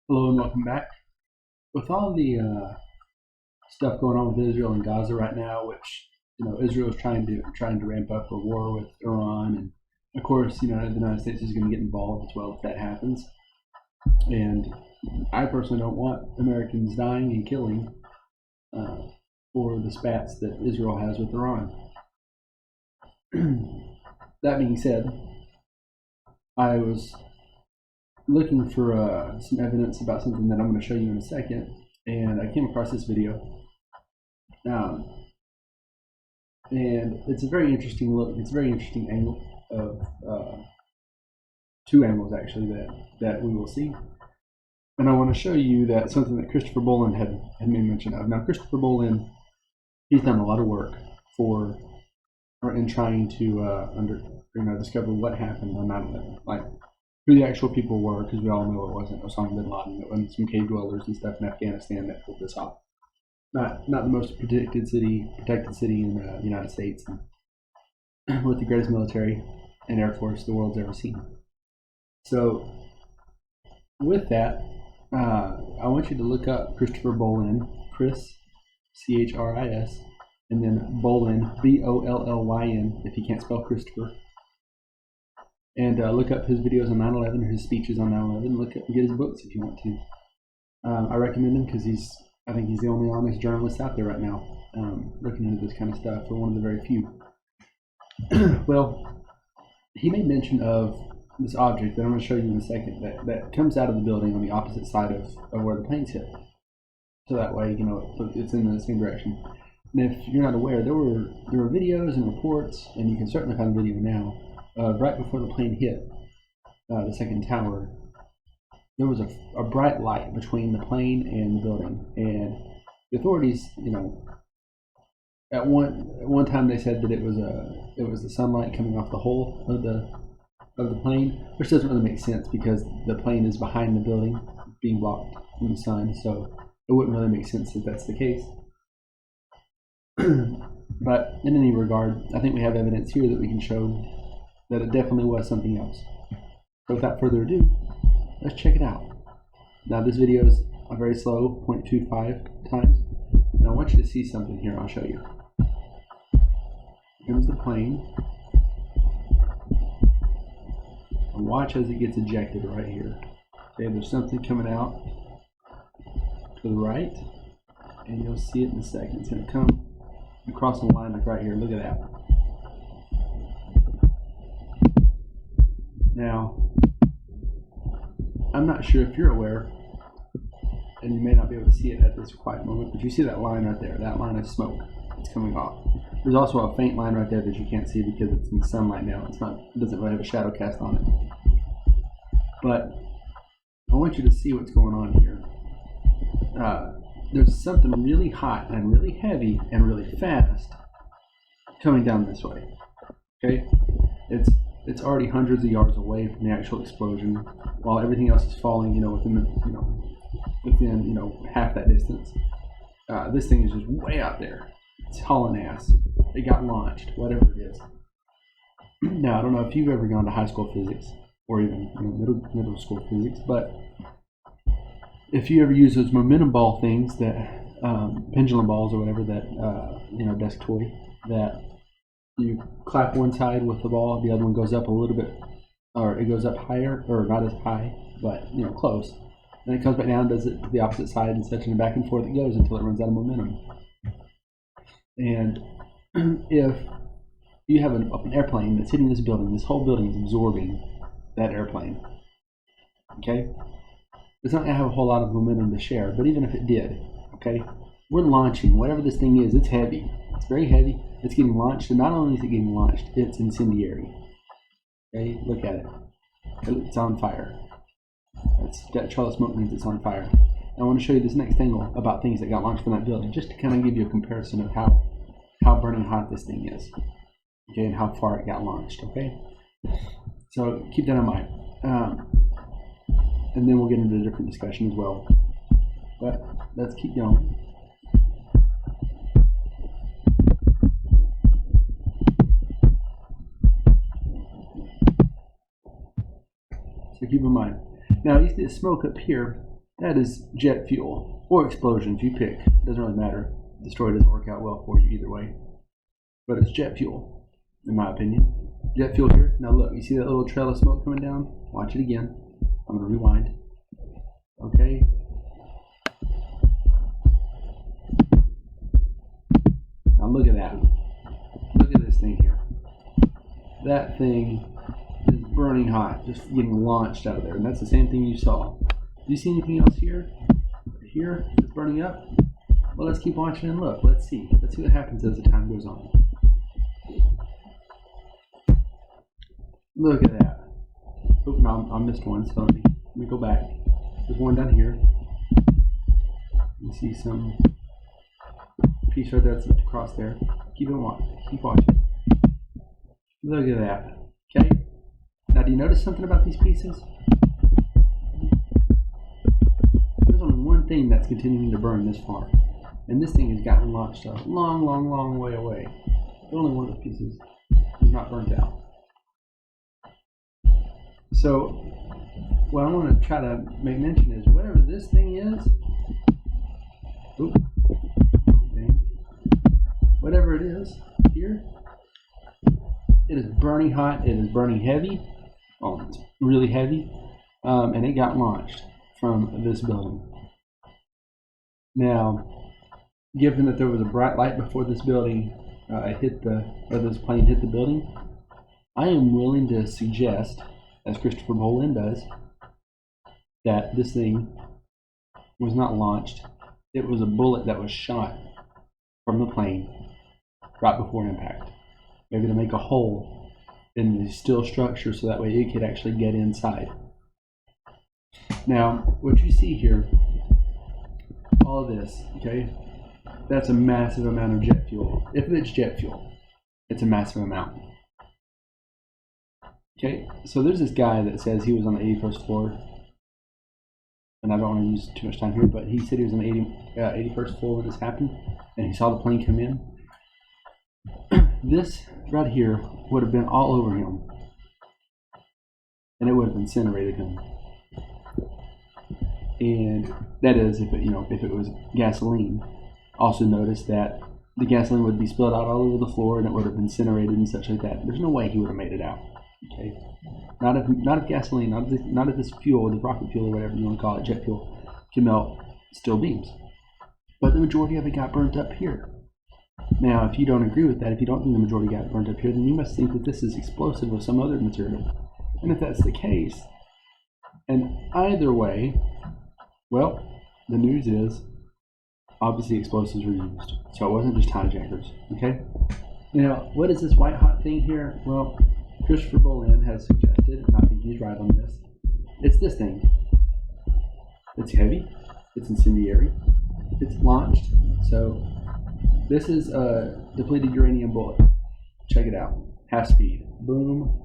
Hello and welcome back. With all the stuff going on with Israel and Gaza right now, which Israel is trying to ramp up a war with Iran, and of course the United States is going to get involved as well if that happens. And I personally don't want Americans dying and killing for the spats that Israel has with Iran. That being said, I was looking for some evidence about something that I'm going to show you in a second, and I came across this video. And it's a very interesting look. It's a very interesting angle of two angles actually that we will see. And I want to show you that something that Christopher Bolin had made mention of. Now, Christopher Bolin, he's done a lot of work in trying to discover what happened on 9/11, like who the actual people were, because we all know it wasn't Osama bin Laden. It wasn't some cave dwellers and stuff in Afghanistan that pulled this off. Not the most protected city in the United States, with the greatest military and air force the world's ever seen. So, with that, I want you to look up Christopher Bolin, Chris, Chris, and then Bolin, Bollyn, if you can't spell Christopher. And look up his videos on 9/11 or his speeches on 9/11. Look up and get his books if you want to. I recommend him because I think he's the only honest journalist out there right now looking into this kind of stuff, or one of the very few. Well, he made mention of this object that I'm going to show you in a second that comes out of the building on the opposite side of where the planes hit. So that way, it's in the same direction. And if you're not aware, there were videos and reports, and you can certainly find the video now, right before the plane hit the second tower. There was a bright light between the plane and the building, and the authorities, at one time they said that it was the sunlight coming off the hull of the plane, which doesn't really make sense because the plane is behind the building, being blocked from the sun, so it wouldn't really make sense if that's the case. But in any regard, I think we have evidence here that we can show that it definitely was something else. So without further ado, let's check it out. Now this video is a very slow 0.25 times, and I want you to see something here. I'll show you. Here's the plane, and watch as it gets ejected right here. Okay, there's something coming out to the right, and you'll see it in a second. It's going to come across the line like right here. Look at that. Now, I'm not sure if you're aware, and you may not be able to see it at this quiet moment, but you see that line right there, that line of smoke that's coming off. There's also a faint line right there that you can't see because it's in sunlight now. It doesn't really have a shadow cast on it. But I want you to see what's going on here. There's something really hot and really heavy and really fast coming down this way. Okay, it's already hundreds of yards away from the actual explosion, while everything else is falling, within half that distance. This thing is just way out there. It's hauling ass. It got launched, whatever it is. Now, I don't know if you've ever gone to high school physics or even middle school physics, but if you ever use those momentum ball things, that pendulum balls or whatever, that desk toy, that you clap one side with the ball, the other one goes up a little bit, or it goes up higher, or not as high, but close. Then it comes back down, does it to the opposite side, and such, and back and forth it goes until it runs out of momentum. And if you have an airplane that's hitting this building, this whole building is absorbing that airplane. Okay? It's not going to have a whole lot of momentum to share, but even if it did, okay, we're launching whatever this thing is. It's heavy. It's very heavy. It's getting launched, and not only is it getting launched, it's incendiary. Okay, look at it. It's on fire. That trail of smoke means it's on fire. I want to show you this next angle about things that got launched from that building, just to kind of give you a comparison of how burning hot this thing is, okay, and how far it got launched. Okay, so keep that in mind, and then we'll get into a different discussion as well. But let's keep going. So keep in mind. Now you see the smoke up here. That is jet fuel or explosions, you pick. It doesn't really matter. The story doesn't work out well for you either way. But it's jet fuel, in my opinion. Jet fuel here. Now look, you see that little trail of smoke coming down? Watch it again. I'm going to rewind. Okay. Now look at that. Look at this thing here. That thing is burning hot, just getting launched out of there. And that's the same thing you saw. Do you see anything else here? Here? It's burning up? Well, let's keep watching and look. Let's see. Let's see what happens as the time goes on. Look at that. Oh, no, I missed one, so let me go back. There's one down here. You see some piece right there that's across there. Keep watching. Look at that. Okay? Now, do you notice something about these pieces? There's only one thing that's continuing to burn this far. And this thing has gotten launched a long, long, long way away. Only one of the pieces is not burnt out. So, what I want to try to make mention is whatever this thing is, whatever it is here, it is burning hot, it is burning heavy, it's really heavy, and it got launched from this building. Now, given that there was a bright light before this building this plane hit the building, I am willing to suggest, as Christopher Bolin does, that this thing was not launched. It was a bullet that was shot from the plane right before impact. Maybe to make a hole in the steel structure so that way it could actually get inside. Now, what you see here, all of this, okay, that's a massive amount of jet fuel. If it's jet fuel, it's a massive amount. Okay, so there's this guy that says he was on the 81st floor, and I don't want to use too much time here, but he said he was on the 81st floor when this happened, and he saw the plane come in. This right here would have been all over him, and it would have incinerated him. And that is if it was gasoline. Also notice that the gasoline would be spilled out all over the floor, and it would have incinerated and such like that. There's no way he would have made it out. Okay, not if gasoline, not if this fuel, the rocket fuel or whatever you want to call it, jet fuel, can melt steel beams. But the majority of it got burnt up here. Now, if you don't agree with that, if you don't think the majority got burnt up here, then you must think that this is explosive of some other material. And if that's the case, and either way, well, the news is obviously explosives were used, so it wasn't just hijackers. Okay. Now, what is this white hot thing here? Well, Christopher Bolin has suggested, and I think he's right on this, it's this thing. It's heavy, it's incendiary, it's launched, so this is a depleted uranium bullet. Check it out. Half speed. Boom,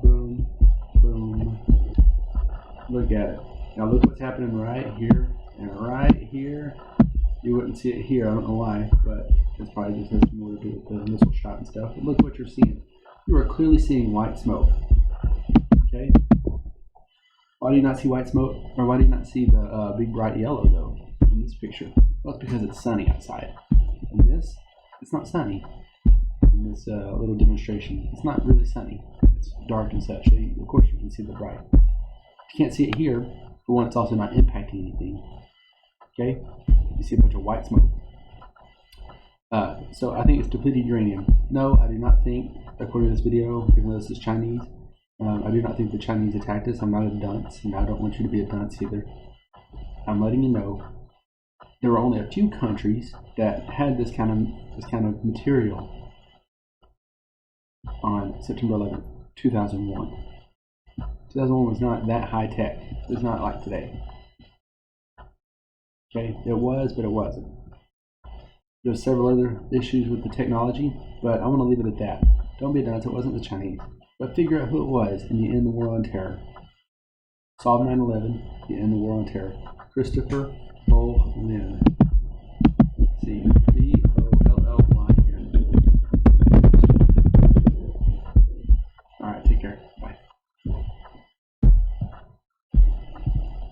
boom, boom. Look at it. Now look what's happening right here and right here. You wouldn't see it here, I don't know why, but it's probably just has more to do with the missile shot and stuff. But look what you're seeing. You are clearly seeing white smoke. Okay? Why do you not see white smoke? Or why do you not see the big bright yellow though in this picture? Well, it's because it's sunny outside. In this, it's not sunny. In this little demonstration, it's not really sunny. It's dark and such. So of course you can see the bright. You can't see it here. For one, it's also not impacting anything. Okay? You see a bunch of white smoke. So I think it's depleted uranium. No, I do not think, according to this video, even though this is Chinese, I do not think the Chinese attacked us. I'm not a dunce, and I don't want you to be a dunce either. I'm letting you know there were only a few countries that had this kind of material on September 11th, 2001. 2001 was not that high tech. It's not like today. Okay, it was, but it wasn't. There's several other issues with the technology, but I want to leave it at that. Don't be a dunce, it wasn't the Chinese. But figure out who it was, and you end the war on terror. Solve 9/11, you end the war on terror. Christopher Bolin. See you.